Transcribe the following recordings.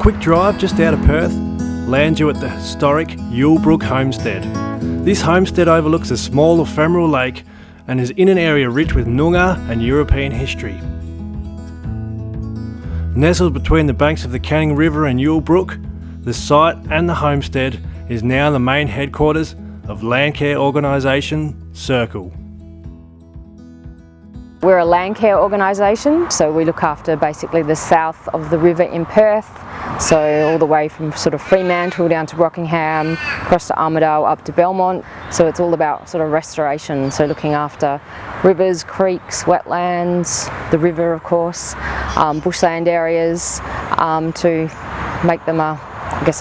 quick drive just out of Perth lands you at the historic Yulebrook homestead. This homestead overlooks a small ephemeral lake and is in an area rich with Noongar and European history. Nestled between the banks of the Canning River and Yulebrook, the site and the homestead is now the main headquarters of Landcare organisation SERCUL. We're a Landcare organisation, so we look after basically the south of the river in Perth, so all the way from sort of Fremantle down to Rockingham, across to Armidale, up to Belmont. So it's all about sort of restoration, so looking after rivers, creeks, wetlands, the river of course, bushland areas, to make them a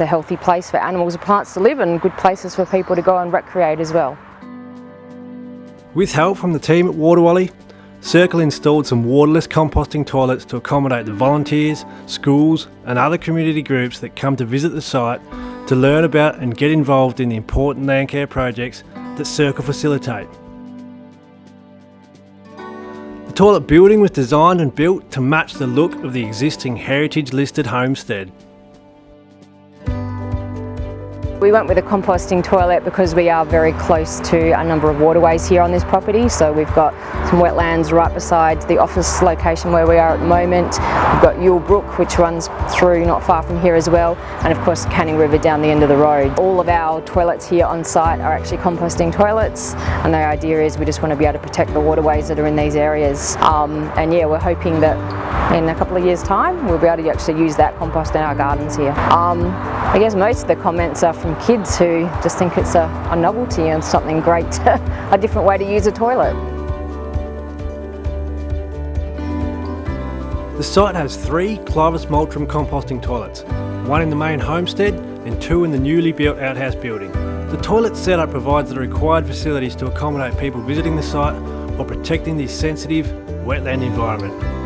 healthy place for animals and plants to live and good places for people to go and recreate as well. With help from the team at Waterless, SERCUL installed some waterless composting toilets to accommodate the volunteers, schools and other community groups that come to visit the site to learn about and get involved in the important Landcare projects that SERCUL facilitate. The toilet building was designed and built to match the look of the existing heritage listed homestead. We went with a composting toilet because we are very close to a number of waterways here on this property. So we've got some wetlands right beside the office location where we are at the moment. We've got Yulebrook, which runs through not far from here as well, and of course Canning River down the end of the road. All of our toilets here on site are actually composting toilets, and the idea is we just want to be able to protect the waterways that are in these areas. And yeah, we're hoping that in a couple of years' time we'll be able to actually use that compost in our gardens here. I guess most of the comments are from kids who just think it's a novelty and something great, a different way to use a toilet. The site has 3 Clovis Multrum composting toilets, 1 in the main homestead and 2 in the newly built outhouse building. The toilet setup provides the required facilities to accommodate people visiting the site while protecting this sensitive wetland environment.